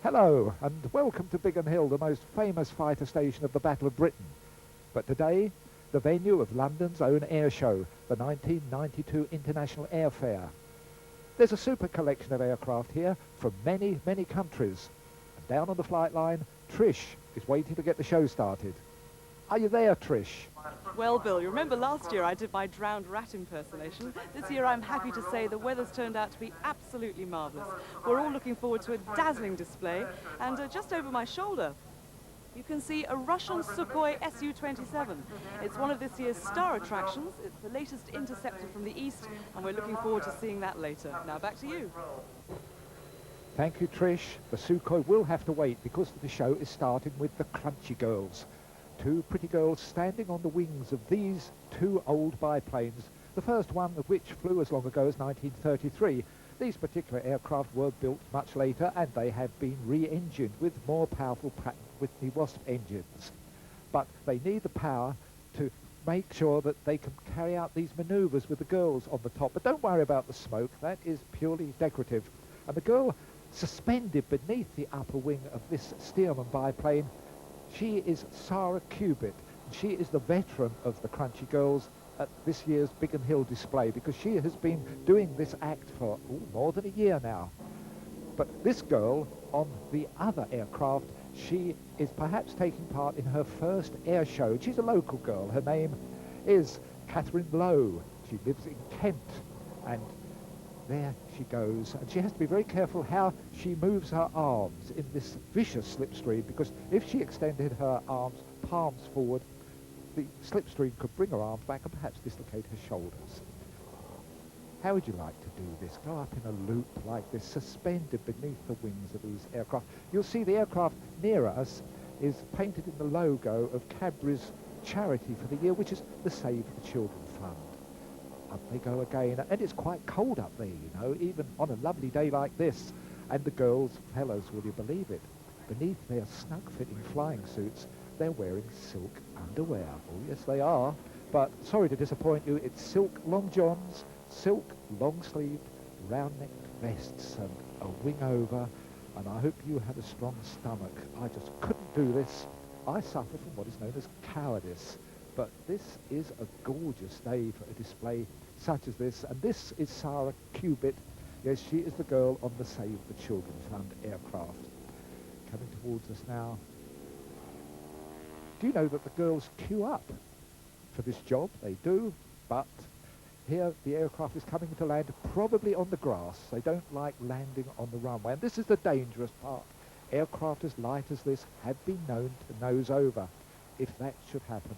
Hello, and welcome to Biggin Hill, the most famous fighter station of the Battle of Britain. But today, the venue of London's own airshow, the 1992 International Air Fair. There's a super collection of aircraft here from many, many countries. And down on the flight line, Trish is waiting to get the show started. Are you there, Trish? Well, Bill, you remember last year I did my drowned rat impersonation. This year I'm happy to say the weather's turned out to be absolutely marvellous. We're all looking forward to a dazzling display, and just over my shoulder you can see a Russian Sukhoi Su-27. It's one of this year's star attractions. It's the latest interceptor from the east, and we're looking forward to seeing that later. Now back to you. Thank you, Trish. The Sukhoi will have to wait because the show is starting with the Crunchy Girls. Two pretty girls standing on the wings of these two old biplanes, the first one of which flew as long ago as 1933. These particular aircraft were built much later, and they have been re-engined with more powerful Pratt & Whitney Wasp engines. But they need the power to make sure that they can carry out these manoeuvres with the girls on the top. But don't worry about the smoke, that is purely decorative. And the girl suspended beneath the upper wing of this Stearman biplane, she is Sarah Cubitt. She is the veteran of the Crunchy Girls at this year's Biggin Hill display, because she has been doing this act for more than a year now. But this girl on the other aircraft, she is perhaps taking part in her first air show. She's a local girl. Her name is Catherine Lowe. She lives in Kent, and there she goes, and she has to be very careful how she moves her arms in this vicious slipstream, because if she extended her arms palms forward, the slipstream could bring her arms back and perhaps dislocate her shoulders. How would you like to do this? Go up in a loop like this, suspended beneath the wings of these aircraft. You'll see the aircraft near us is painted in the logo of Cadbury's charity for the year, which is the Save the Children Fund. Up they go again, and it's quite cold up there, you know, even on a lovely day like this. And the girls, fellows, will you believe it, beneath their snug-fitting flying suits, they're wearing silk underwear. Oh, yes, they are. But sorry to disappoint you, it's silk long johns, silk long-sleeved, round-necked vests, and a wing over. And I hope you have a strong stomach. I just couldn't do this. I suffer from what is known as cowardice. But this is a gorgeous day for a display such as this. And this is Sarah Cubitt. Yes, she is the girl on the Save the Children Fund aircraft. Coming towards us now. Do you know that the girls queue up for this job? They do, but here the aircraft is coming to land probably on the grass. They don't like landing on the runway, and this is the dangerous part. Aircraft as light as this have been known to nose over. If that should happen,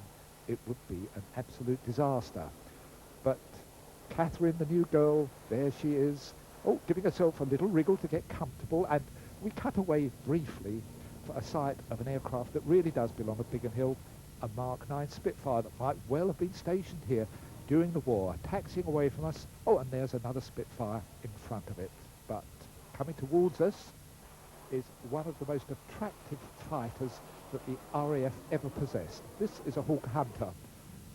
it would be an absolute disaster. But Catherine, the new girl, there she is, giving herself a little wriggle to get comfortable, and we cut away briefly for a sight of an aircraft that really does belong at Biggin Hill, a Mark 9 Spitfire that might well have been stationed here during the war, taxiing away from us. Oh, and there's another Spitfire in front of it. But coming towards us is one of the most attractive fighters that the RAF ever possessed. This is a Hawk Hunter.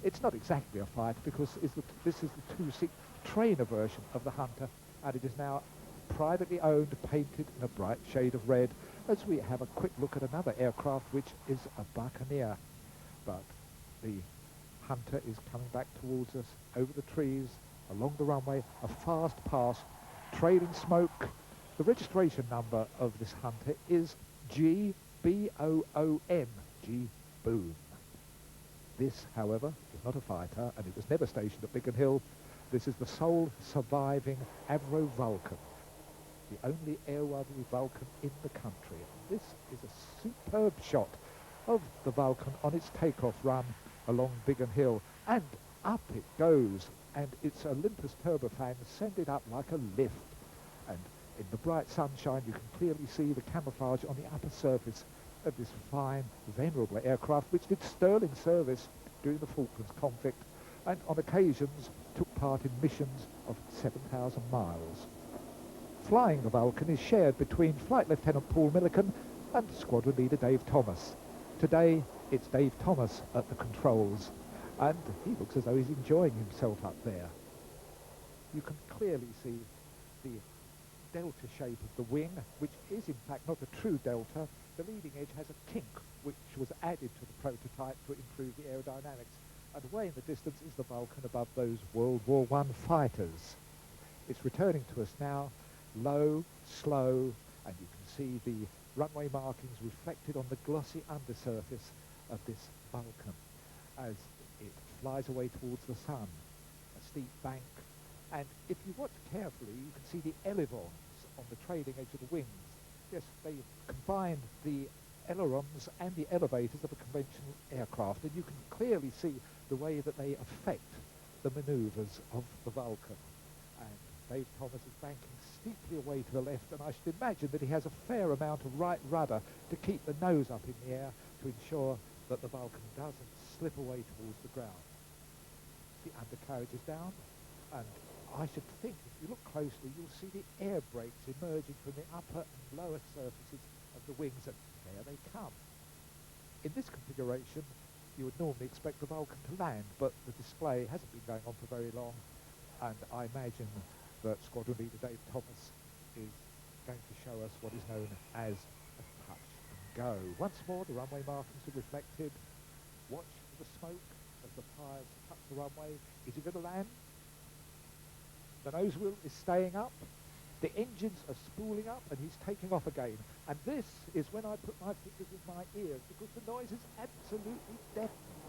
It's not exactly a fighter because this is the two-seat trainer version of the Hunter, and it is now privately owned, painted in a bright shade of red, as we have a quick look at another aircraft which is a Buccaneer. But the Hunter is coming back towards us over the trees, along the runway, a fast pass, trailing smoke. The registration number of this Hunter is G-B-O-O-M, G-Boom. This, however, is not a fighter, and it was never stationed at Biggin Hill. This is the sole surviving Avro Vulcan, the only airworthy Vulcan in the country. This is a superb shot of the Vulcan on its takeoff run along Biggin Hill, and up it goes, and its Olympus turbofans send it up like a lift. And in the bright sunshine you can clearly see the camouflage on the upper surface of this fine, venerable aircraft, which did sterling service during the Falklands conflict, and on occasions took part in missions of 7,000 miles. Flying the Vulcan is shared between Flight Lieutenant Paul Millican and Squadron Leader Dave Thomas. Today it's Dave Thomas at the controls, and he looks as though he's enjoying himself up there. You can clearly see the delta shape of the wing, which is in fact not a true delta. The leading edge has a kink, which was added to the prototype to improve the aerodynamics. And away in the distance is the Vulcan above those World War I fighters. It's returning to us now, low, slow, and you can see the runway markings reflected on the glossy undersurface of this Vulcan as it flies away towards the sun. A steep bank, and if you watch carefully, you can see the elevons on the trailing edge of the wings. Yes, they combine the ailerons and the elevators of a conventional aircraft, and you can clearly see the way that they affect the manoeuvres of the Vulcan. And Dave Thomas is banking steeply away to the left, and I should imagine that he has a fair amount of right rudder to keep the nose up in the air to ensure that the Vulcan doesn't slip away towards the ground. The undercarriage is down, and I should think, if you look closely, you'll see the air brakes emerging from the upper and lower surfaces of the wings, and there they come. In this configuration, you would normally expect the Vulcan to land, but the display hasn't been going on for very long, and I imagine that Squadron Leader Dave Thomas is going to show us what is known as a touch and go. Once more, the runway markings are reflected. Watch for the smoke as the tires touch the runway. Is he going to land? The nose wheel is staying up. The engines are spooling up, and he's taking off again. And this is when I put my fingers in my ears, because the noise is absolutely deafening.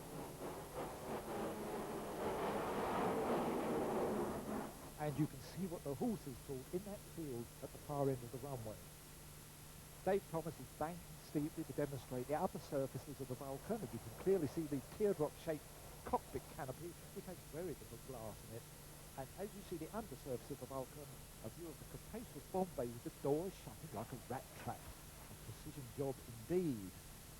And you can see what the horses thought in that field at the far end of the runway. Dave Thomas is banking steeply to demonstrate the upper surfaces of the Vulcan, and you can clearly see the teardrop-shaped cockpit canopy, which has very little glass in it. And as you see the undersurface of the Vulcan, a view of the capacious bomb bay with the doors shutting like a rat trap. A precision job indeed.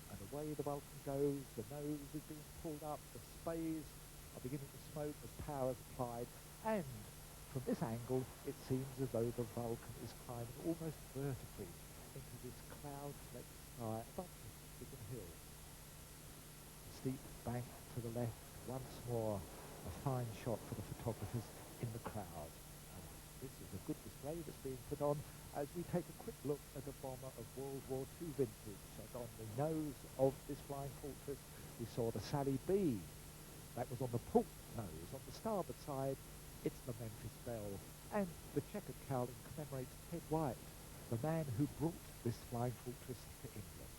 And away the Vulcan goes, the nose is being pulled up, the spays are beginning to smoke as power is applied, and from this angle it seems as though the Vulcan is climbing almost vertically into this cloud-flecked sky above Biggin Hill. A steep bank to the left, once more a fine shot for the photographers in the crowd. And this is a good display that's being put on as we take a quick look at a bomber of World War II vintage. And on the nose of this flying fortress we saw the Sally B. That was on the port nose. On the starboard side it's the Memphis Belle, and the checkered cowling commemorates Ted White, the man who brought this flying fortress to England.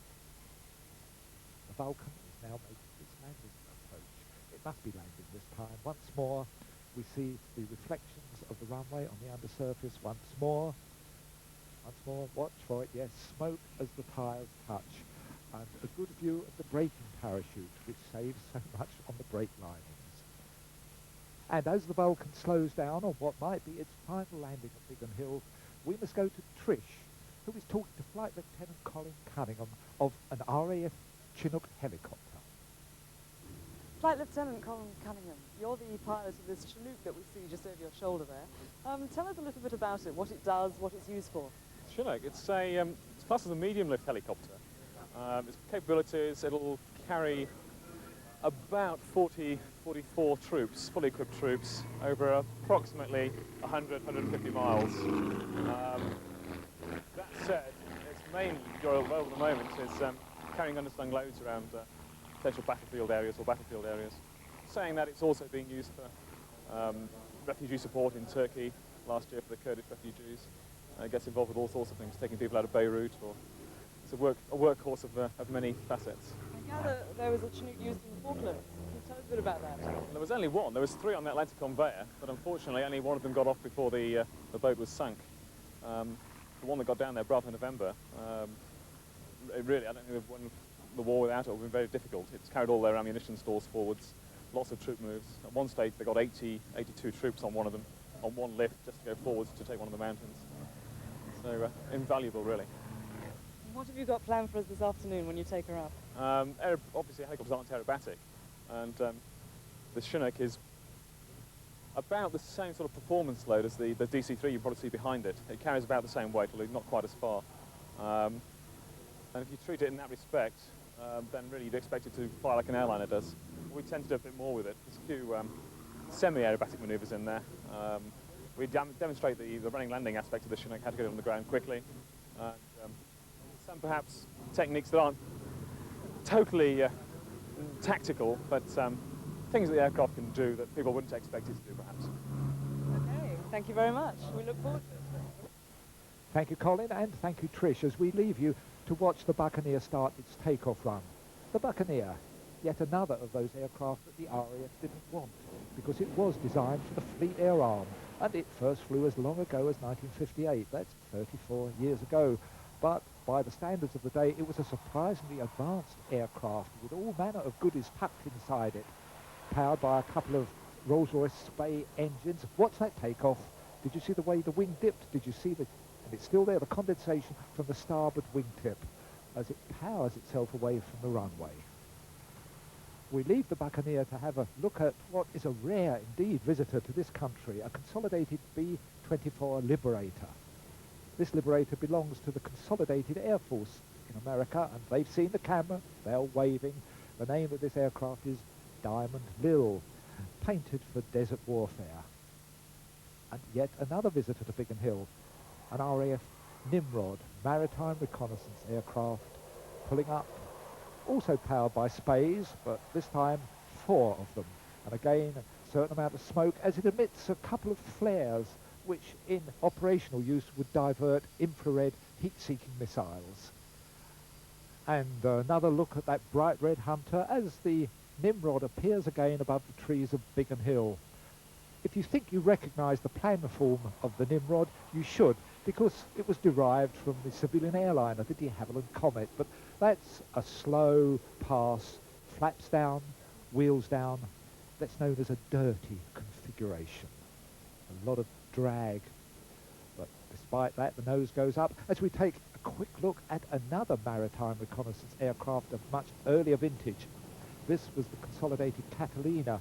The Vulcan is now making its landing approach. It must be landing this time. Once more we see the reflections of the runway on the undersurface. Once more, watch for it, yes, smoke as the tires touch, and a good view of the braking parachute, which saves so much on the brake linings. And as the Vulcan slows down on what might be its final landing at Biggin Hill, we must go to Trish, who is talking to Flight Lieutenant Colin Cunningham of an RAF Chinook helicopter. Flight Lieutenant Colin Cunningham, you're the pilot of this Chinook that we see just over your shoulder there. Tell us a little bit about it, what it does, what it's used for. Chinook, it's classed as a medium-lift helicopter. Its capabilities, it'll carry about 44 troops, fully equipped troops, over approximately 100-150 miles. That said, its main role at the moment is carrying underslung loads around potential battlefield areas or battlefield areas. Saying that, it's also being used for refugee support in Turkey last year for the Kurdish refugees. It gets involved with all sorts of things, taking people out of Beirut, or it's a workhorse of many facets. I gather there was a Chinook used in the Falklands. Can you tell us a bit about that? There was only one. There was 3 on the Atlantic conveyor, but unfortunately only one of them got off before the boat was sunk. The one that got down there, Bravo November, it really, I don't think they've won the war without it. It would have been very difficult. It's carried all their ammunition stores forwards, lots of troop moves. At one stage they got 82 troops on one of them, on one lift, just to go forwards to take one of the mountains. So invaluable, really. What have you got planned for us this afternoon when you take her up? Obviously helicopters aren't aerobatic, and the Chinook is about the same sort of performance load as the DC-3 you probably see behind it. It carries about the same weight, although not quite as far. And if you treat it in that respect, then really you'd expect it to fly like an airliner does. We tend to do a bit more with it. There's a few semi-aerobatic manoeuvres in there. we demonstrate the running landing aspect of the Chinook, how to get it on the ground quickly. And some perhaps techniques that aren't totally tactical, but things that the aircraft can do that people wouldn't expect it to do, perhaps. Okay, thank you very much. We look forward to it. Thank you, Colin, and thank you, Trish, as we leave you to watch the Buccaneer start its takeoff run. The Buccaneer, yet another of those aircraft that the RAF didn't want, because it was designed for the Fleet Air Arm, and it first flew as long ago as 1958. That's 34 years ago. But by the standards of the day, it was a surprisingly advanced aircraft with all manner of goodies tucked inside it, powered by a couple of Rolls-Royce Spey engines. Watch that takeoff. Did you see the way the wing dipped? Did you see the, and it's still there, the condensation from the starboard wingtip as it powers itself away from the runway. We leave the Buccaneer to have a look at what is a rare indeed visitor to this country, a consolidated B-24 Liberator. This Liberator belongs to the Consolidated Air Force in America, and they've seen the camera, they're waving. The name of this aircraft is Diamond Lil, painted for desert warfare. And yet another visitor to Biggin Hill, an RAF Nimrod, maritime reconnaissance aircraft, pulling up, also powered by Speys, but this time 4 of them. And again, a certain amount of smoke as it emits a couple of flares, which in operational use would divert infrared heat-seeking missiles. And another look at that bright red Hunter as the Nimrod appears again above the trees of Biggin Hill. If you think you recognise the planform of the Nimrod, you should, because it was derived from the civilian airliner, the de Havilland Comet. But that's a slow pass, flaps down, wheels down. That's known as a dirty configuration. A lot of drag, but despite that, the nose goes up as we take a quick look at another maritime reconnaissance aircraft of much earlier vintage. This was the Consolidated Catalina.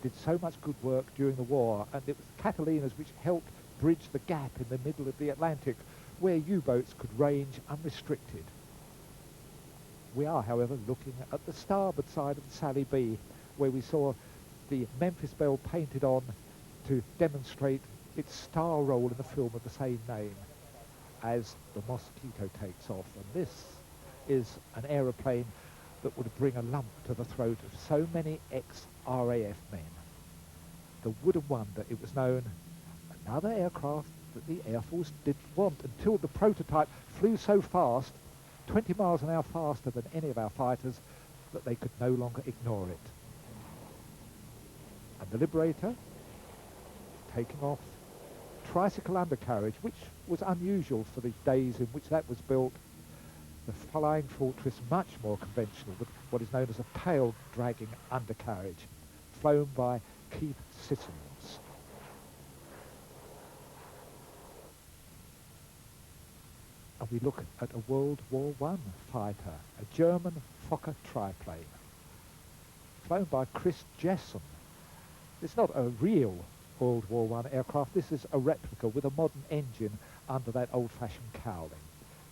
Did so much good work during the war, and it was Catalinas which helped bridge the gap in the middle of the Atlantic where U-boats could range unrestricted. We are, however, looking at the starboard side of the Sally B, where we saw the Memphis Belle painted on to demonstrate its star role in the film of the same name as the Mosquito takes off. And this is an aeroplane that would bring a lump to the throat of so many ex-RAF men. The wooden wonder, it was known, another aircraft that the Air Force didn't want until the prototype flew so fast, 20 miles an hour faster than any of our fighters, that they could no longer ignore it. And the Liberator, taking off, tricycle undercarriage, which was unusual for the days in which that was built. The Flying Fortress, much more conventional, with what is known as a tail-dragging undercarriage, flown by Keith Sissons. And we look at a World War I fighter, a German Fokker triplane, flown by Chris Jessen. It's not a real World War I aircraft. This is a replica with a modern engine under that old-fashioned cowling.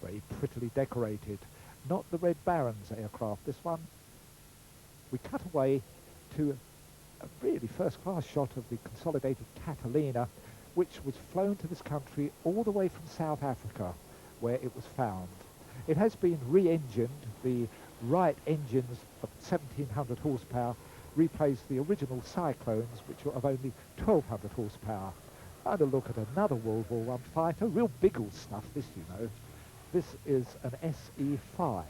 Very prettily decorated. Not the Red Baron's aircraft, this one. We cut away to a really first-class shot of the Consolidated Catalina, which was flown to this country all the way from South Africa, where it was found. It has been re-engined. The Wright engines of 1,700 horsepower replaced the original Cyclones, which were of only 1,200 horsepower. And a look at another World War I fighter, real Biggle stuff, this, you know. This is an SE-5.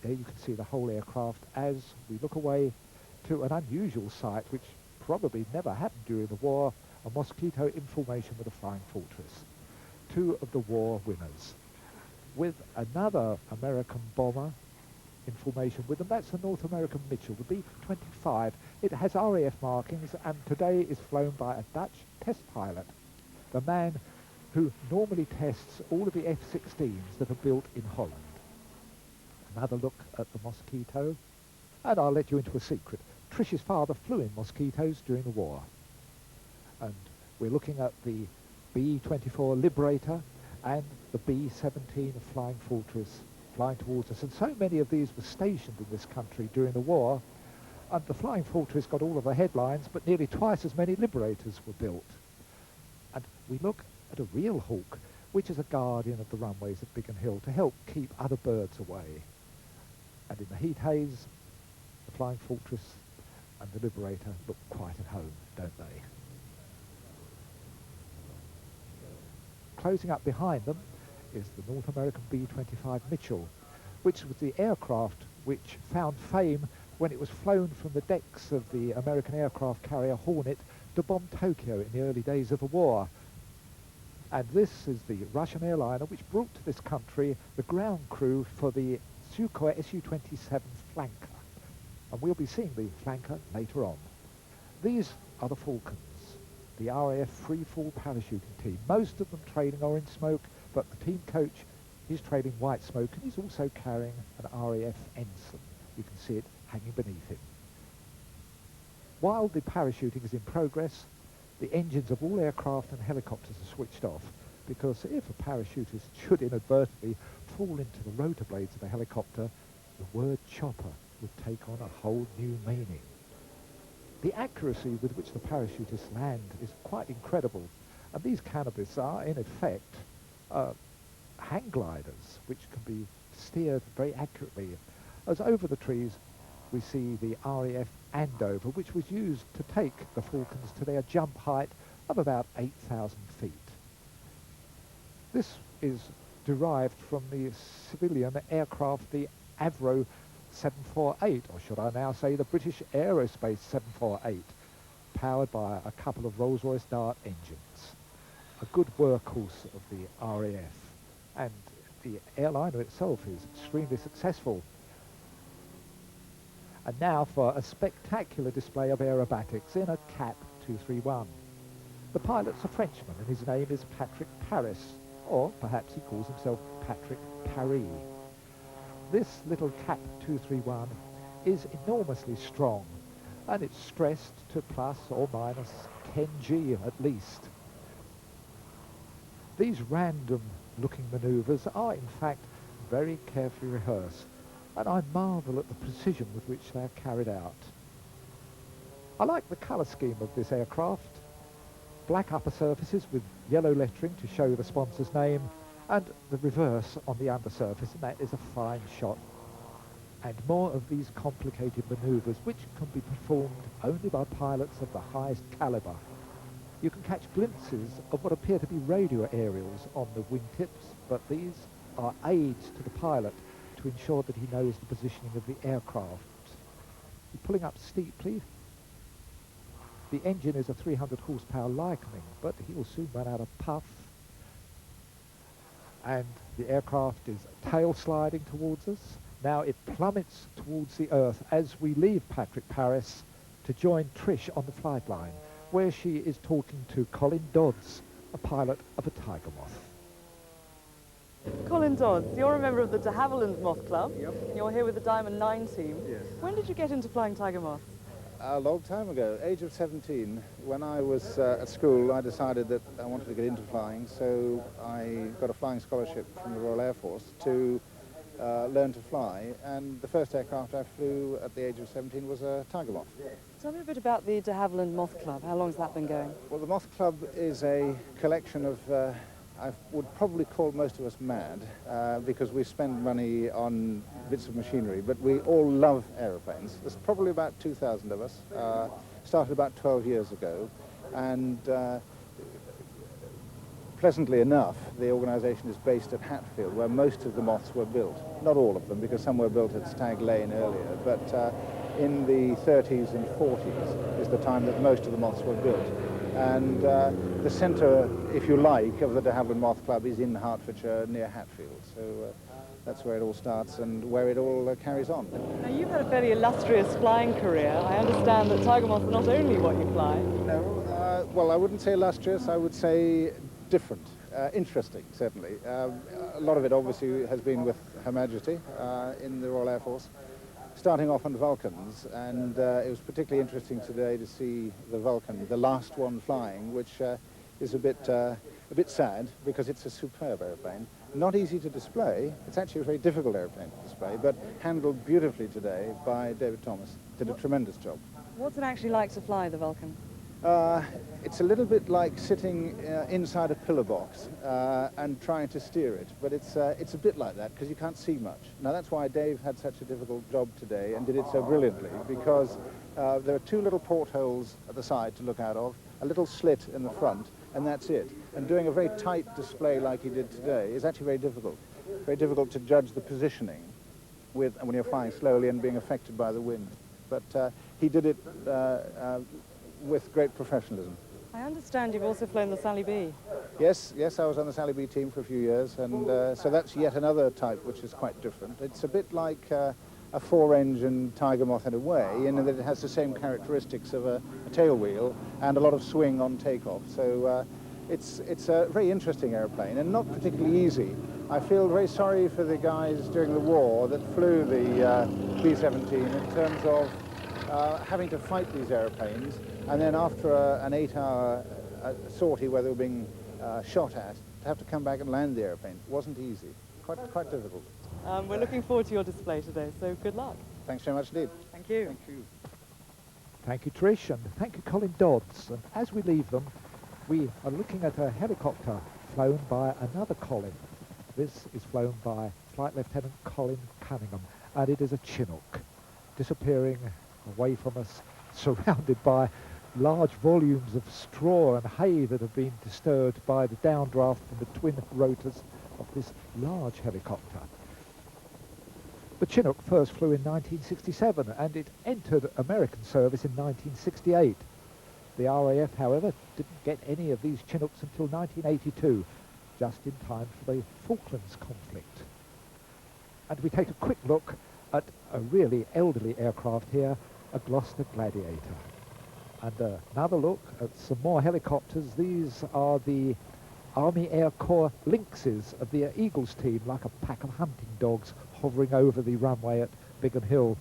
There you can see the whole aircraft as we look away to an unusual sight, which probably never happened during the war, a Mosquito in formation with a Flying Fortress. 2 of the war winners. With another American bomber in formation with them, that's the North American Mitchell, the B-25. It has RAF markings and today is flown by a Dutch test pilot, the man who normally tests all of the F-16s that are built in Holland. Another look at the Mosquito, and I'll let you into a secret. Trish's father flew in Mosquitoes during the war. And we're looking at the B-24 Liberator and the B-17 Flying Fortress flying towards us. And so many of these were stationed in this country during the war, and the Flying Fortress got all of the headlines, but nearly twice as many Liberators were built. And we look at a real hawk, which is a guardian of the runways at Biggin Hill to help keep other birds away. And in the heat haze, the Flying Fortress and the Liberator look quite at home, don't they? Closing up behind them is the North American B-25 Mitchell, which was the aircraft which found fame when it was flown from the decks of the American aircraft carrier Hornet to bomb Tokyo in the early days of the war. And this is the Russian airliner which brought to this country the ground crew for the Sukhoi Su-27 flanker. And we'll be seeing the flanker later on. These are the Falcons, the RAF free-fall parachuting team. Most of them trailing orange smoke, but the team coach is trailing white smoke, and he's also carrying an RAF ensign. You can see it hanging beneath him. While the parachuting is in progress, the engines of all aircraft and helicopters are switched off, because if a parachutist should inadvertently fall into the rotor blades of a helicopter, the word chopper would take on a whole new meaning. The accuracy with which the parachutists land is quite incredible, and these cannabis are, in effect, hang gliders, which can be steered very accurately. As over the trees, we see the RAF Andover, which was used to take the Falcons to their jump height of about 8,000 feet. This is derived from the civilian aircraft, the Avro 748, or should I now say the British Aerospace 748, powered by a couple of Rolls-Royce Dart engines. A good workhorse of the RAF, and the airliner itself is extremely successful. And now for a spectacular display of aerobatics in a CAP 231. The pilot's a Frenchman, and his name is Patrick Paris, or perhaps he calls himself Patrick Paris. This little CAP 231 is enormously strong, and it's stressed to plus or minus 10 G at least. These random looking manoeuvres are in fact very carefully rehearsed, and I marvel at the precision with which they are carried out. I like the colour scheme of this aircraft. Black upper surfaces with yellow lettering to show the sponsor's name, and the reverse on the undersurface, and that is a fine shot. And more of these complicated manoeuvres, which can be performed only by pilots of the highest calibre. You can catch glimpses of what appear to be radio aerials on the wingtips, but these are aids to the pilot to ensure that he knows the positioning of the aircraft. You're pulling up steeply. The engine is a 300 horsepower Lycoming, but he will soon run out of puff. And the aircraft is tail sliding towards us. Now it plummets towards the earth as we leave Patrick Paris to join Trish on the flight line, where she is talking to Colin Dodds, a pilot of a Tiger Moth. Colin Dodds, you're a member of the de Havilland Moth Club. Yep. You're here with the Diamond 9 team. Yes. When did you get into flying Tiger Moths? A long time ago, age of 17. When I was at school, I decided that I wanted to get into flying, so I got a flying scholarship from the Royal Air Force to learn to fly, and the first aircraft I flew at the age of 17 was a Tiger Moth. Tell me a bit about the de Havilland Moth Club. How long has that been going? Well, the Moth Club is a collection of, I would probably call most of us mad, because we spend money on bits of machinery, but we all love aeroplanes. There's probably about 2,000 of us, started about 12 years ago, and pleasantly enough, the organisation is based at Hatfield, where most of the Moths were built. Not all of them, because some were built at Stag Lane earlier, but in the 30s and 40s is the time that most of the Moths were built. And the centre, if you like, of the de Havilland Moth Club is in Hertfordshire near Hatfield. So that's where it all starts and where it all carries on. Now, you've had a very illustrious flying career. I understand that Tiger Moths are not only what you fly. No, well, I wouldn't say illustrious, I would say different, interesting, certainly. A lot of it obviously has been with Her Majesty in the Royal Air Force, starting off on Vulcans, and it was particularly interesting today to see the Vulcan, the last one flying, which is a bit sad because it's a superb airplane. Not easy to display. It's actually a very difficult airplane to display, but handled beautifully today by David Thomas. Did a tremendous job. What's it actually like to fly the Vulcan? It's a little bit like sitting inside a pillar box and trying to steer it, but it's a bit like that because you can't see much. Now that's why Dave had such a difficult job today and did it so brilliantly, because there are two little portholes at the side to look out of, a little slit in the front, and that's it. And doing a very tight display like he did today is actually very difficult. Very difficult to judge the positioning when you're flying slowly and being affected by the wind. But he did it with great professionalism. I understand you've also flown the Sally B. Yes, I was on the Sally B team for a few years, and so that's yet another type which is quite different. It's a bit like a four-engine Tiger Moth in a way, in that it has the same characteristics of a tail wheel and a lot of swing on takeoff. So it's a very interesting airplane and not particularly easy. I feel very sorry for the guys during the war that flew the B-17 in terms of having to fight these airplanes, and then after an 8-hour sortie where they were being shot at, to have to come back and land the airplane. It wasn't easy, quite difficult. We're looking forward to your display today, so good luck. Thanks very much indeed. Thank you. Thank you. Thank you, Trish, and thank you, Colin Dodds. And as we leave them, we are looking at a helicopter flown by another Colin. This is flown by Flight Lieutenant Colin Cunningham, and it is a Chinook, disappearing away from us, surrounded by large volumes of straw and hay that have been disturbed by the downdraft from the twin rotors of this large helicopter. The Chinook first flew in 1967 and it entered American service in 1968. The RAF, however, didn't get any of these Chinooks until 1982, just in time for the Falklands conflict. And we take a quick look at a really elderly aircraft here, a Gloucester Gladiator. And another look at some more helicopters. These are the Army Air Corps Lynxes of the Eagles team, like a pack of hunting dogs hovering over the runway at Biggin Hill,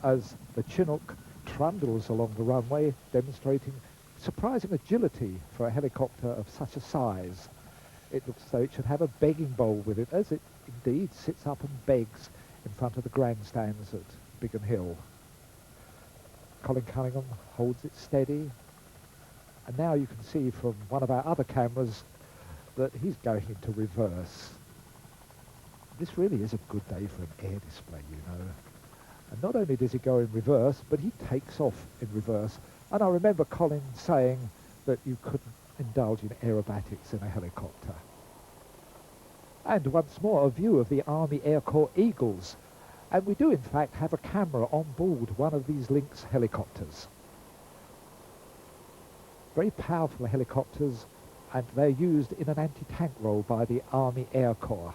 as the Chinook trundles along the runway, demonstrating surprising agility for a helicopter of such a size. It looks as though it should have a begging bowl with it, as it indeed sits up and begs in front of the grandstands at Biggin Hill. Colin Cunningham holds it steady, and now you can see from one of our other cameras that he's going into reverse. This really is a good day for an air display, you know. And not only does he go in reverse, but he takes off in reverse. And I remember Colin saying that you couldn't indulge in aerobatics in a helicopter. And once more, a view of the Army Air Corps Eagles. And we do, in fact, have a camera on board one of these Lynx helicopters. Very powerful helicopters, and they're used in an anti-tank role by the Army Air Corps.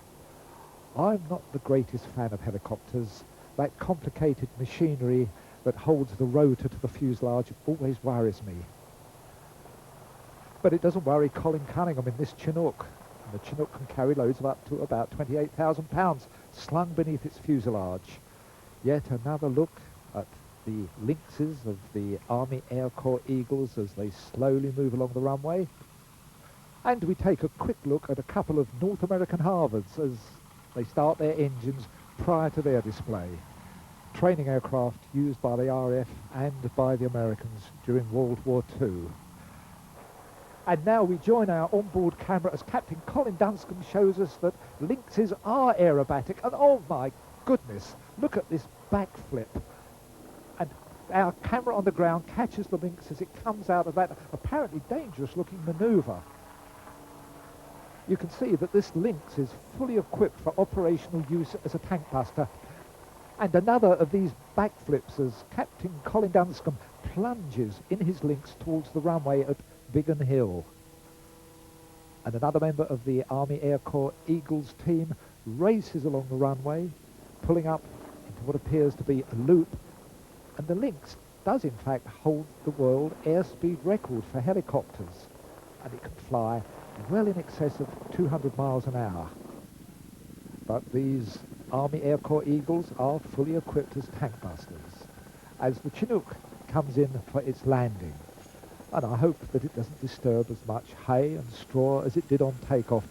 I'm not the greatest fan of helicopters. That complicated machinery that holds the rotor to the fuselage always worries me. But it doesn't worry Colin Cunningham in this Chinook. And the Chinook can carry loads of up to about 28,000 pounds slung beneath its fuselage. Yet another look at the Lynxes of the Army Air Corps Eagles as they slowly move along the runway. And we take a quick look at a couple of North American Harvards as they start their engines prior to their display. Training aircraft used by the RAF and by the Americans during World War II. And now we join our onboard camera as Captain Colin Dunscombe shows us that Lynxes are aerobatic. And oh my goodness, look at this backflip. And our camera on the ground catches the Lynx as it comes out of that apparently dangerous looking maneuver. You can see that this Lynx is fully equipped for operational use as a tank buster. And another of these backflips as Captain Colin Dunscombe plunges in his Lynx towards the runway at Biggin Hill. And another member of the Army Air Corps Eagles team races along the runway, pulling up into what appears to be a loop. And the Lynx does in fact hold the world airspeed record for helicopters. And it can fly well in excess of 200 miles an hour. But these Army Air Corps Eagles are fully equipped as tank busters as the Chinook comes in for its landing. And I hope that it doesn't disturb as much hay and straw as it did on takeoff.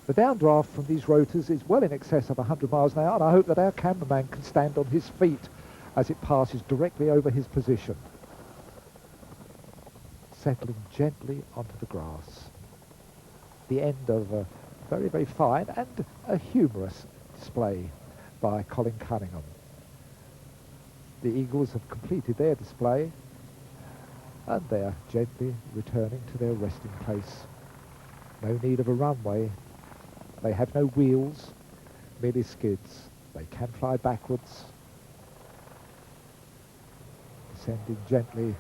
The downdraft from these rotors is well in excess of 100 miles an hour, and I hope that our cameraman can stand on his feet as it passes directly over his position. settling gently onto the grass. The end of a very, very fine and a humorous display by Colin Cunningham. The Eagles have completed their display and they're gently returning to their resting place. No need of a runway. They have no wheels, merely skids. They can fly backwards, descending gently.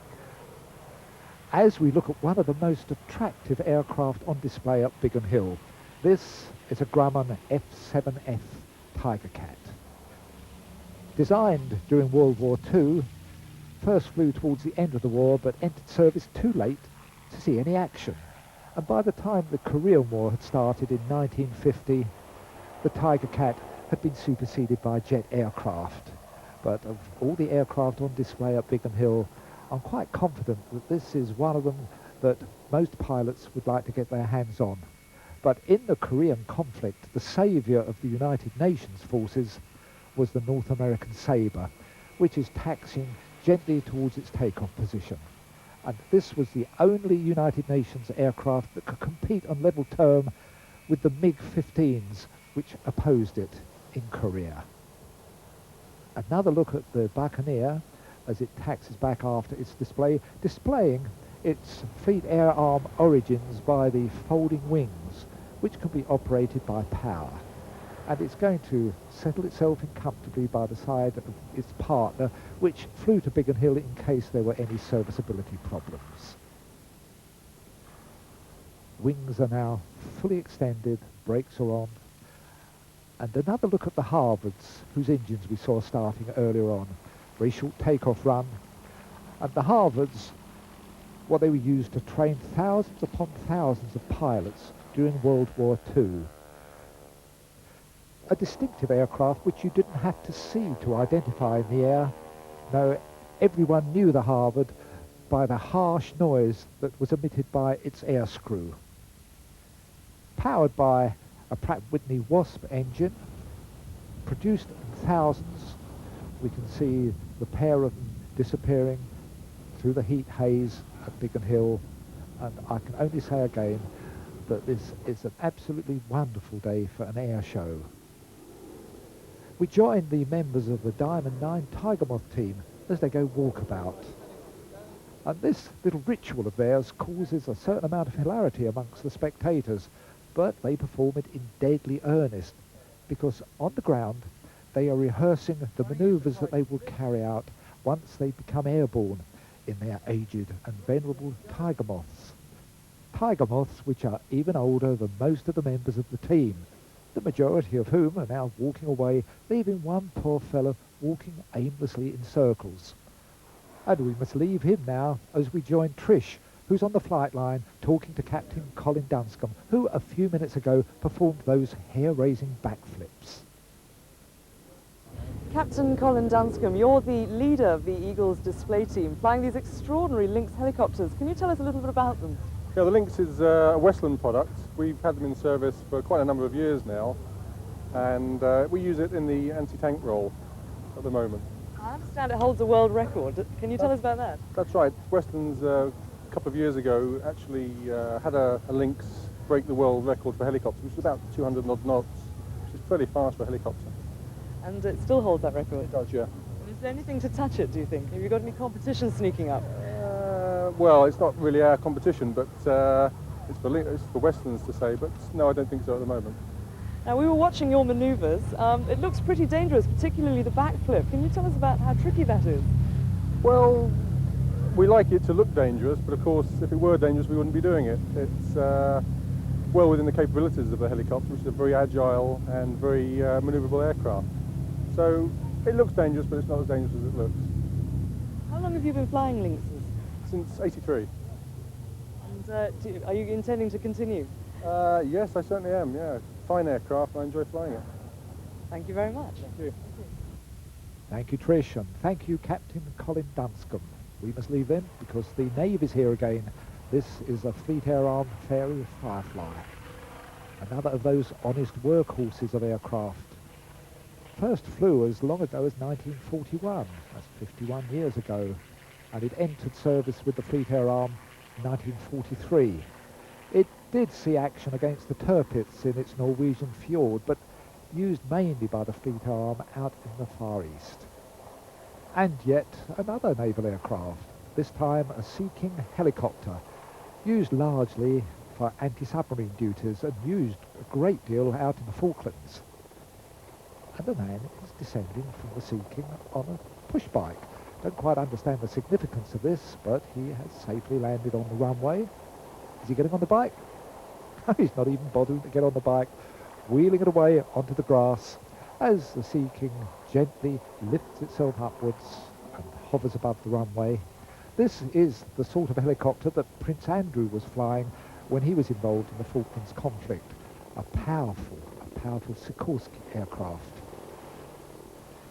As we look at one of the most attractive aircraft on display at Biggin Hill, this is a Grumman F7F Tiger Cat. Designed during World War II, first flew towards the end of the war but entered service too late to see any action. And by the time the Korean War had started in 1950, the Tiger Cat had been superseded by jet aircraft. But of all the aircraft on display at Biggin Hill, I'm quite confident that this is one of them that most pilots would like to get their hands on. But in the Korean conflict, the saviour of the United Nations forces was the North American Sabre, which is taxiing gently towards its takeoff position. And this was the only United Nations aircraft that could compete on level term with the MiG-15s, which opposed it in Korea. Another look at the Buccaneer as it taxis back after its display, displaying its Fleet Air Arm origins by the folding wings, which can be operated by power. And it's going to settle itself in comfortably by the side of its partner, which flew to Biggin Hill in case there were any serviceability problems. Wings are now fully extended, brakes are on, and another look at the Harvards, whose engines we saw starting earlier on. Very short takeoff run, and the Harvards, well, they were used to train thousands upon thousands of pilots during World War II. A distinctive aircraft which you didn't have to see to identify in the air. No, everyone knew the Harvard by the harsh noise that was emitted by its air screw. Powered by a Pratt & Whitney Wasp engine, produced in thousands. We can see the pair of them disappearing through the heat haze at Biggin Hill, and I can only say again that this is an absolutely wonderful day for an air show. We join the members of the Diamond 9 Tiger Moth team as they go walkabout. And this little ritual of theirs causes a certain amount of hilarity amongst the spectators, but they perform it in deadly earnest, because on the ground they are rehearsing the manoeuvres that they will carry out once they become airborne in their aged and venerable Tiger Moths. Tiger Moths which are even older than most of the members of the team, the majority of whom are now walking away, leaving one poor fellow walking aimlessly in circles. And we must leave him now as we join Trish, who's on the flight line talking to Captain Colin Dunscombe, who a few minutes ago performed those hair-raising backflips. Captain Colin Dunscombe, you're the leader of the Eagles display team, flying these extraordinary Lynx helicopters. Can you tell us a little bit about them? Yeah, the Lynx is a Westland product. We've had them in service for quite a number of years now, and we use it in the anti-tank role at the moment. I understand it holds a world record. Can you tell us about that? That's right. Westlands a couple of years ago actually had a Lynx break the world record for helicopters, which is about 200 odd knots, which is fairly fast for a helicopter. And it still holds that record? It does, yeah. And is there anything to touch it, do you think? Have you got any competition sneaking up? Well, it's not really our competition, but it's for Westlands to say, but no, I don't think so at the moment. Now, we were watching your manoeuvres. It looks pretty dangerous, particularly the backflip. Can you tell us about how tricky that is? Well, we like it to look dangerous, but of course, if it were dangerous, we wouldn't be doing it. It's well within the capabilities of the helicopter, which is a very agile and very manoeuvrable aircraft. So it looks dangerous, but it's not as dangerous as it looks. How long have you been flying Lynxes? Since '83. And are you intending to continue? Yes, I certainly am, yeah. Fine aircraft, I enjoy flying it. Thank you very much. Thank you. Thank you, Trish, and thank you, Captain Colin Dunscombe. We must leave them because the Navy's here again. This is a Fleet Air Arm Fairey Firefly, another of those honest workhorses of aircraft. First flew as long ago as 1941, that's 51 years ago, and it entered service with the Fleet Air Arm in 1943. It did see action against the Tirpitz in its Norwegian fjord, but used mainly by the Fleet Arm out in the Far East. And yet another naval aircraft, this time a Sea King helicopter, used largely for anti-submarine duties and used a great deal out in the Falklands. And a man is descending from the Sea King on a push bike. Don't quite understand the significance of this, but he has safely landed on the runway. Is he getting on the bike? No, he's not even bothering to get on the bike, wheeling it away onto the grass as the Sea King gently lifts itself upwards and hovers above the runway. This is the sort of helicopter that Prince Andrew was flying when he was involved in the Falklands conflict. A powerful Sikorsky aircraft.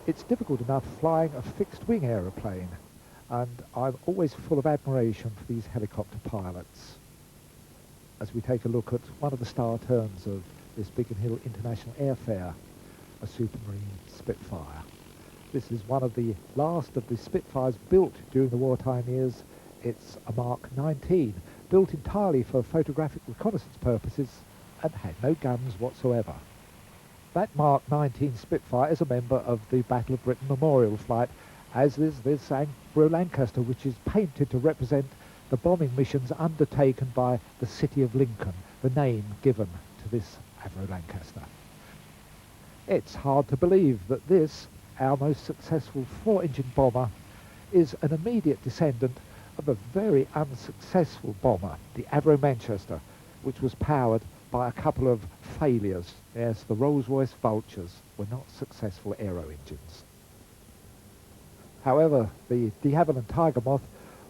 It's difficult enough flying a fixed-wing aeroplane, and I'm always full of admiration for these helicopter pilots. As we take a look at one of the star turns of this Biggin Hill International Airfair, a Supermarine Spitfire. This is one of the last of the Spitfires built during the wartime years. It's a Mark 19, built entirely for photographic reconnaissance purposes and had no guns whatsoever. That Mark 19 Spitfire is a member of the Battle of Britain Memorial Flight, as is this Avro Lancaster, which is painted to represent the bombing missions undertaken by the city of Lincoln, the name given to this Avro Lancaster. It's hard to believe that this, our most successful 4-engine bomber, is an immediate descendant of a very unsuccessful bomber, the Avro Manchester, which was powered by a couple of failures, as the Rolls-Royce Vultures were not successful aero engines. However, the de Havilland Tiger Moth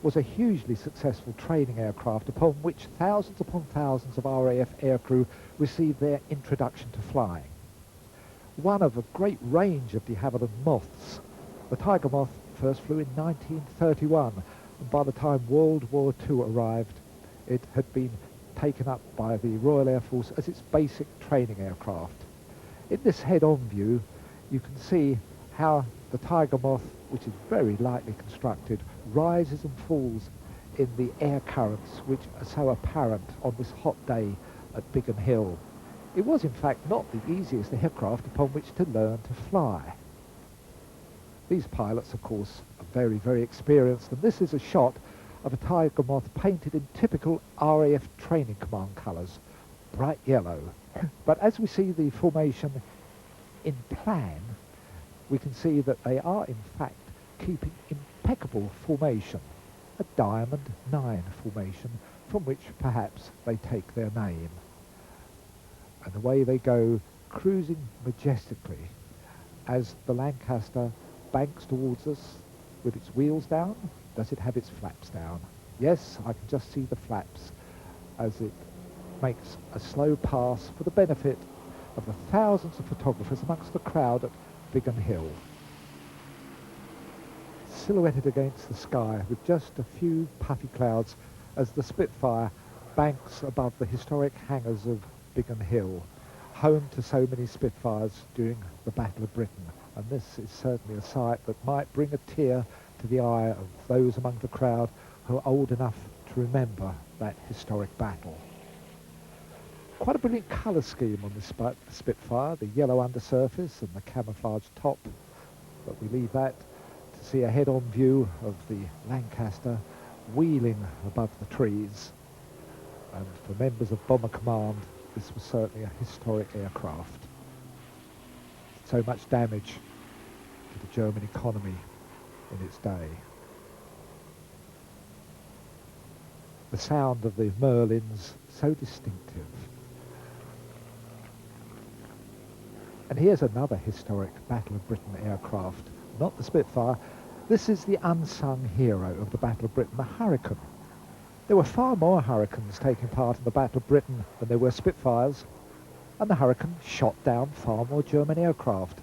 was a hugely successful training aircraft upon which thousands upon thousands of RAF aircrew received their introduction to flying. One of a great range of de Havilland Moths, the Tiger Moth first flew in 1931, and by the time World War II arrived, it had been taken up by the Royal Air Force as its basic training aircraft. In this head-on view, you can see how the Tiger Moth, which is very lightly constructed, rises and falls in the air currents which are so apparent on this hot day at Biggin Hill. It was in fact not the easiest aircraft upon which to learn to fly. These pilots, of course, are very, very experienced, and this is a shot of a Tiger Moth painted in typical RAF training command colours, bright yellow. But as we see the formation in plan, we can see that they are in fact keeping impeccable formation, a Diamond 9 formation from which perhaps they take their name. And away they go, cruising majestically as the Lancaster banks towards us with its wheels down. Does it have its flaps down? Yes, I can just see the flaps as it makes a slow pass for the benefit of the thousands of photographers amongst the crowd at Biggin Hill. Silhouetted against the sky with just a few puffy clouds as the Spitfire banks above the historic hangars of Biggin Hill, home to so many Spitfires during the Battle of Britain. And this is certainly a sight that might bring a tear to the eye of those among the crowd who are old enough to remember that historic battle. Quite a brilliant colour scheme on this Spitfire, the yellow undersurface and the camouflage top, but we leave that to see a head-on view of the Lancaster wheeling above the trees. And for members of Bomber Command, this was certainly a historic aircraft. So much damage to the German economy in its day. The sound of the Merlins, so distinctive. And here's another historic Battle of Britain aircraft, not the Spitfire. This is the unsung hero of the Battle of Britain, the Hurricane. There were far more Hurricanes taking part in the Battle of Britain than there were Spitfires, and the Hurricane shot down far more German aircraft.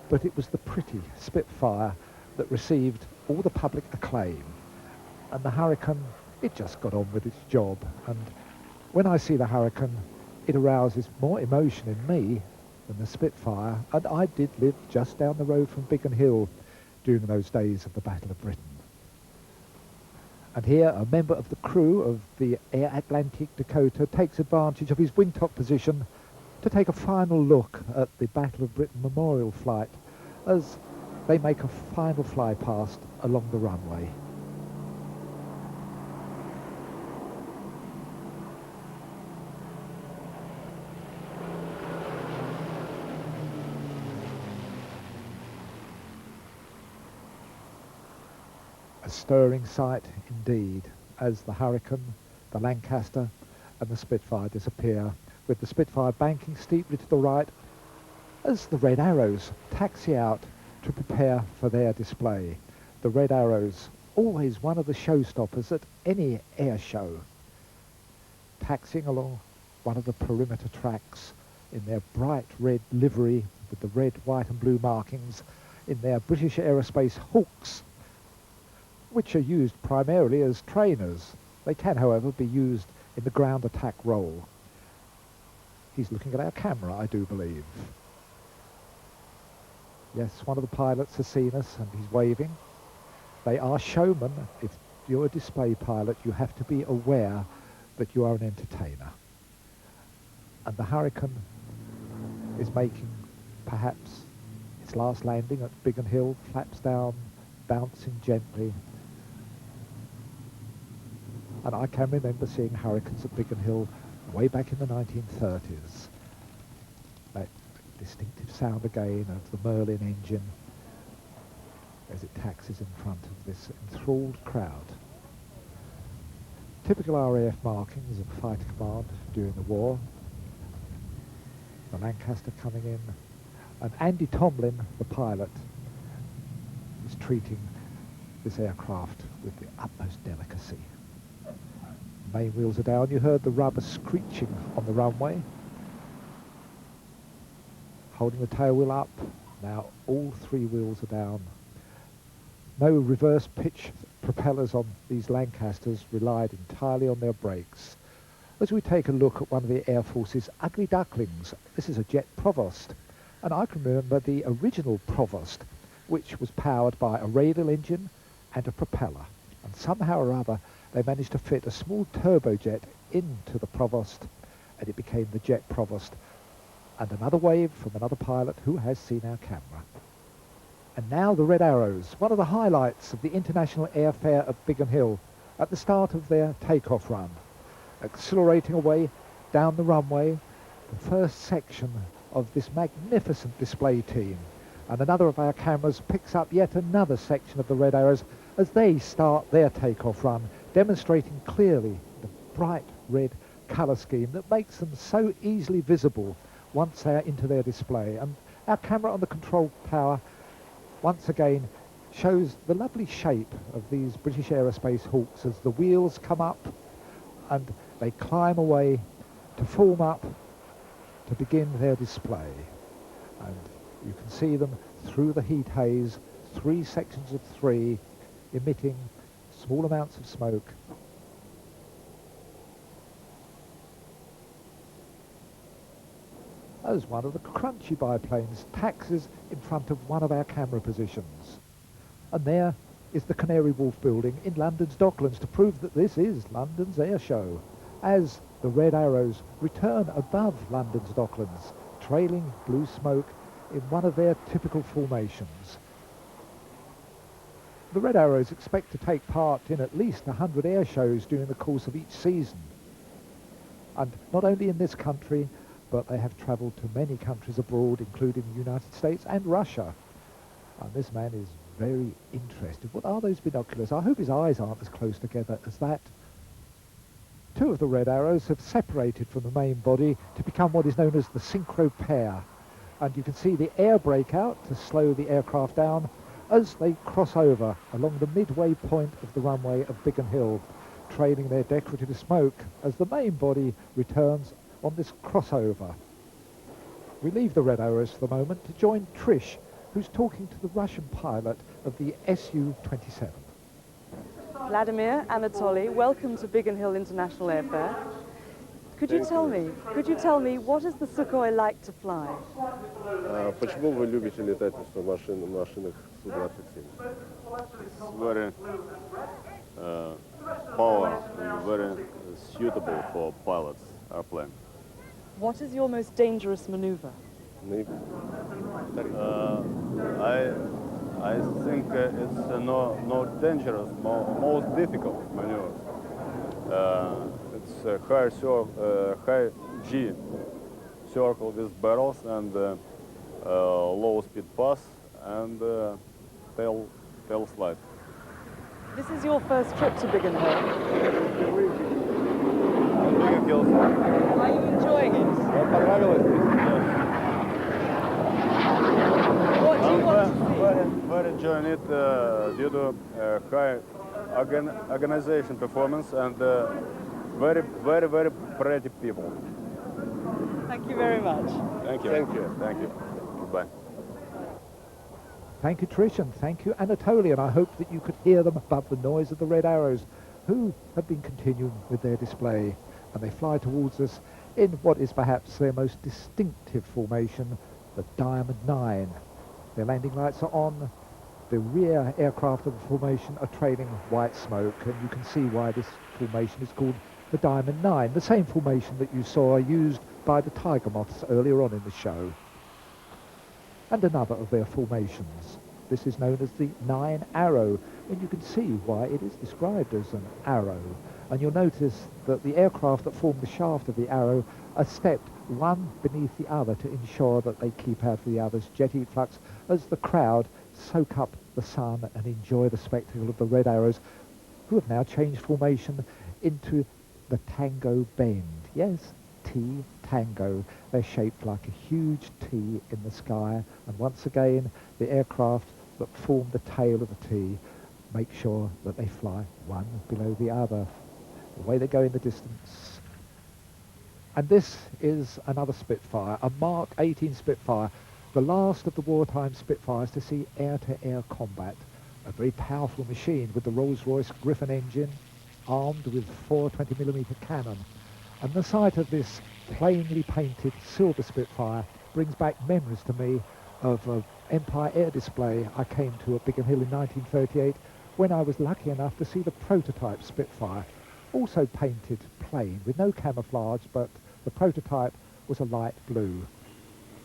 But it was the pretty Spitfire that received all the public acclaim. And the Hurricane, it just got on with its job. And when I see the Hurricane, it arouses more emotion in me than the Spitfire. And I did live just down the road from Biggin Hill during those days of the Battle of Britain. And here a member of the crew of the Air Atlantic Dakota takes advantage of his wingtop position to take a final look at the Battle of Britain Memorial flight as they make a final fly past along the runway. A stirring sight indeed as the Hurricane, the Lancaster and the Spitfire disappear, with the Spitfire banking steeply to the right as the Red Arrows taxi out to prepare for their display. The Red Arrows, always one of the showstoppers at any air show, taxiing along one of the perimeter tracks in their bright red livery with the red, white and blue markings, in their British Aerospace Hawks, which are used primarily as trainers. They can, however, be used in the ground attack role. He's looking at our camera, I do believe. Yes, one of the pilots has seen us and he's waving. They are showmen. If you're a display pilot, you have to be aware that you are an entertainer. And the Hurricane is making perhaps its last landing at Biggin Hill, flaps down, bouncing gently. And I can remember seeing Hurricanes at Biggin Hill way back in the 1930s. That distinctive sound again of the Merlin engine as it taxis in front of this enthralled crowd. Typical RAF markings of fighter command during the war. The Lancaster coming in, and Andy Tomlin, the pilot, is treating this aircraft with the utmost delicacy. Main wheels are down. You heard the rubber screeching on the runway. Holding the tail wheel up. Now all three wheels are down. No reverse pitch propellers on these Lancasters, relied entirely on their brakes. As we take a look at one of the Air Force's ugly ducklings, this is a jet Provost. And I can remember the original Provost, which was powered by a radial engine and a propeller. And somehow or other, they managed to fit a small turbojet into the Provost, and it became the Jet Provost. And another wave from another pilot who has seen our camera. And now the Red Arrows, one of the highlights of the International Airfair at Biggin Hill, at the start of their takeoff run. Accelerating away down the runway, the first section of this magnificent display team. And another of our cameras picks up yet another section of the Red Arrows as they start their takeoff run, demonstrating clearly the bright red colour scheme that makes them so easily visible once they are into their display. And our camera on the control tower once again shows the lovely shape of these British Aerospace Hawks as the wheels come up and they climb away to form up to begin their display. And you can see them through the heat haze, three sections of three, emitting small amounts of smoke. As one of the crunchy biplanes taxis in front of one of our camera positions. And there is the Canary Wharf building in London's Docklands to prove that this is London's air show, as the Red Arrows return above London's Docklands, trailing blue smoke in one of their typical formations. The Red Arrows expect to take part in at least 100 air shows during the course of each season. And not only in this country, but they have travelled to many countries abroad, including the United States and Russia. And this man is very interested. What are those binoculars? I hope his eyes aren't as close together as that. Two of the Red Arrows have separated from the main body to become what is known as the synchro pair. And you can see the air breakout to slow the aircraft down as they cross over along the midway point of the runway of Biggin Hill, trailing their decorative smoke as the main body returns on this crossover. We leave the Red Arrows for the moment to join Trish, who's talking to the Russian pilot of the Su-27. Vladimir, Anatoly, welcome to Biggin Hill International Airfair. Could you tell me, what is the Sukhoi like to fly? Почему вы любите летать на машинах Су-27? Very power and very suitable for pilots airplane. What is your most dangerous maneuver? I think it's no dangerous, most difficult maneuver. It's a high G circle with barrels and low speed pass and tail slide. This is your first trip to Biggin Hill. Biggin Hill. Are you enjoying it? Понравилось? What do you want to see? Very enjoying it due to high organization performance and very pretty people. Thank you very much. Thank you. Thank you. Thank you. Goodbye. Thank you, Trish, and thank you, Anatoly, and I hope that you could hear them above the noise of the Red Arrows, who have been continuing with their display, and they fly towards us in what is perhaps their most distinctive formation, the Diamond 9. Their landing lights are on. The rear aircraft of the formation are trailing white smoke, and you can see why this formation is called the Diamond 9, the same formation that you saw used by the Tiger Moths earlier on in the show. And another of their formations. This is known as the 9 Arrow, and you can see why it is described as an arrow. And you'll notice that the aircraft that form the shaft of the arrow are stepped one beneath the other to ensure that they keep out of the other's jet efflux as the crowd soak up the sun and enjoy the spectacle of the Red Arrows, who have now changed formation into the Tango Bend. Yes, T Tango. They're shaped like a huge T in the sky, and once again the aircraft that form the tail of the T make sure that they fly one below the other. Away they go in the distance. And this is another Spitfire, a Mark 18 Spitfire, the last of the wartime Spitfires to see air-to-air combat. A very powerful machine with the Rolls-Royce Griffon engine, armed with 4 20mm cannon. And the sight of this plainly painted silver Spitfire brings back memories to me of an Empire Air Display I came to at Biggin Hill in 1938, when I was lucky enough to see the prototype Spitfire, also painted plain with no camouflage, but the prototype was a light blue.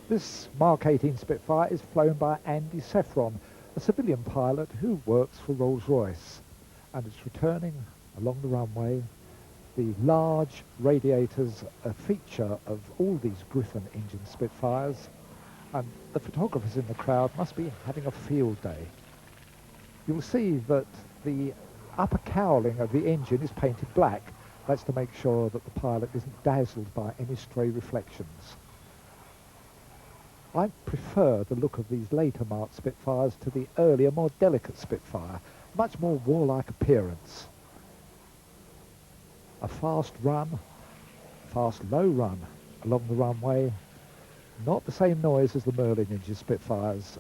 This Mark 18 Spitfire is flown by Andy Seffron, a civilian pilot who works for Rolls-Royce, and it's returning along the runway. The large radiators, a feature of all these Griffon engine Spitfires, and the photographers in the crowd must be having a field day. You'll see that the upper cowling of the engine is painted black. That's to make sure that the pilot isn't dazzled by any stray reflections. I prefer the look of these later Mark Spitfires to the earlier, more delicate Spitfire, much more warlike appearance. A fast run, fast low run along the runway, not the same noise as the Merlin engine Spitfires.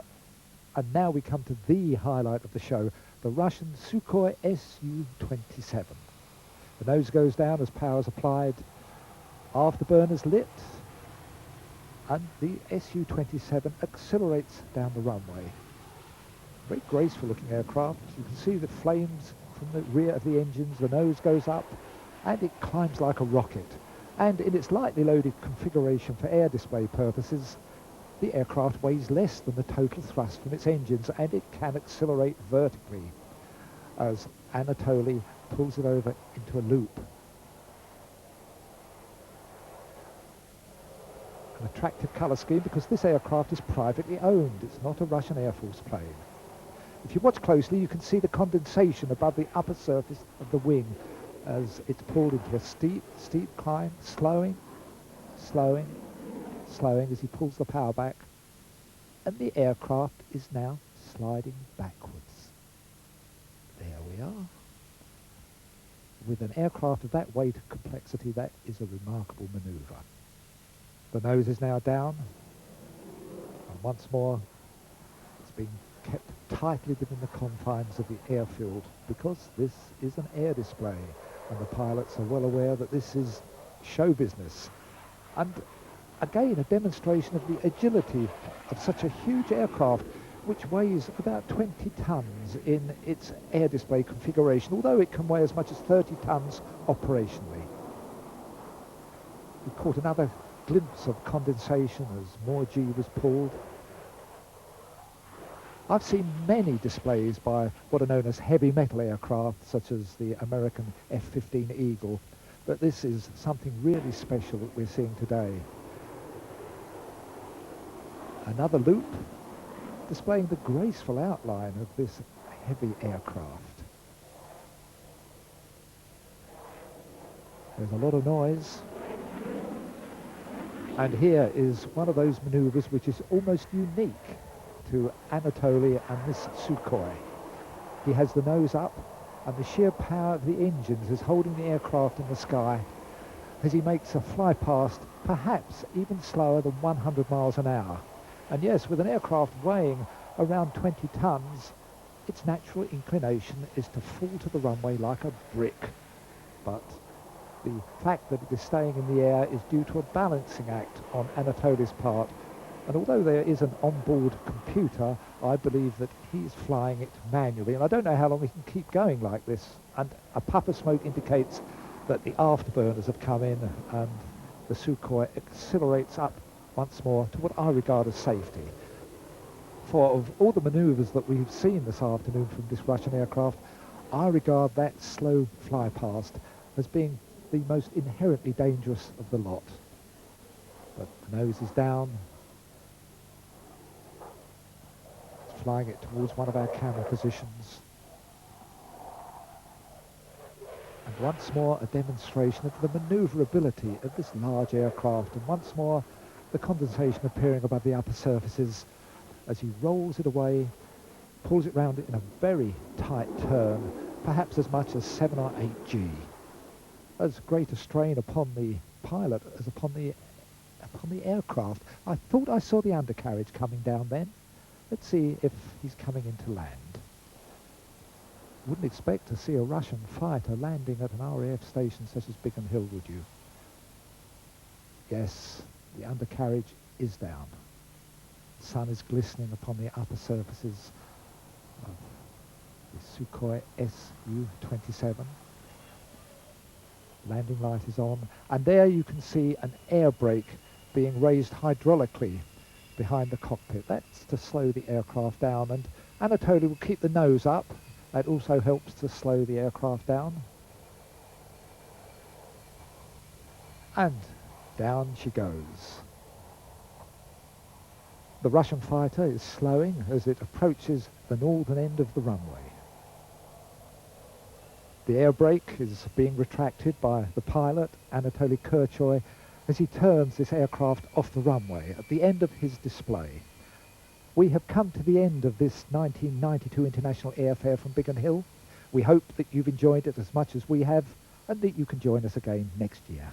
And now we come to the highlight of the show, the Russian Sukhoi Su-27. The nose goes down as power is applied, afterburners lit, and the Su-27 accelerates down the runway. Very graceful looking aircraft. You can see the flames from the rear of the engines, the nose goes up, and it climbs like a rocket. And in its lightly loaded configuration for air display purposes, the aircraft weighs less than the total thrust from its engines, and it can accelerate vertically as Anatoly pulls it over into a loop. An attractive colour scheme because this aircraft is privately owned. It's not a Russian Air Force plane. If you watch closely, you can see the condensation above the upper surface of the wing as it's pulled into a steep climb, slowing as he pulls the power back, and the aircraft is now sliding backwards. There we are. With an aircraft of that weight and complexity, that is a remarkable manoeuvre. The nose is now down, and once more it's being kept tightly within the confines of the airfield because this is an air display, and the pilots are well aware that this is show business. And again, a demonstration of the agility of such a huge aircraft. which weighs about 20 tons in its air display configuration, although it can weigh as much as 30 tons operationally. We caught another glimpse of condensation as more G was pulled. I've seen many displays by what are known as heavy metal aircraft, such as the American F-15 Eagle, but this is something really special that we're seeing today. Another loop displaying the graceful outline of this heavy aircraft. There's a lot of noise. And here is one of those maneuvers which is almost unique to Anatoly and this Sukhoi. He has the nose up, and the sheer power of the engines is holding the aircraft in the sky as he makes a fly past, perhaps even slower than 100 miles an hour. And yes, with an aircraft weighing around 20 tons, its natural inclination is to fall to the runway like a brick. But the fact that it is staying in the air is due to a balancing act on Anatoly's part. And although there is an onboard computer, I believe that he's flying it manually. And I don't know how long he can keep going like this. And a puff of smoke indicates that the afterburners have come in, and the Sukhoi accelerates up once more to what I regard as safety. For of all the maneuvers that we've seen this afternoon from this Russian aircraft, I regard that slow fly past as being the most inherently dangerous of the lot. But the nose is down. It's flying it towards one of our camera positions. And once more a demonstration of the manoeuvrability of this large aircraft, and once more the condensation appearing above the upper surfaces as he rolls it away, pulls it round it in a very tight turn, perhaps as much as 7 or 8 G. As great a strain upon the pilot as upon the aircraft. I thought I saw the undercarriage coming down then. Let's see if he's coming into land. Wouldn't expect to see a Russian fighter landing at an RAF station such as Biggin Hill, would you? Yes, the undercarriage is down. The sun is glistening upon the upper surfaces of the Sukhoi Su-27. Landing light is on, and there you can see an air brake being raised hydraulically behind the cockpit. That's to slow the aircraft down, and Anatoly will keep the nose up. That also helps to slow the aircraft down. And down she goes. The Russian fighter is slowing as it approaches the northern end of the runway. The air brake is being retracted by the pilot, Anatoly Kurchoy, as he turns this aircraft off the runway at the end of his display. We have come to the end of this 1992 International Airfair from Biggin Hill. We hope that you've enjoyed it as much as we have, and that you can join us again next year.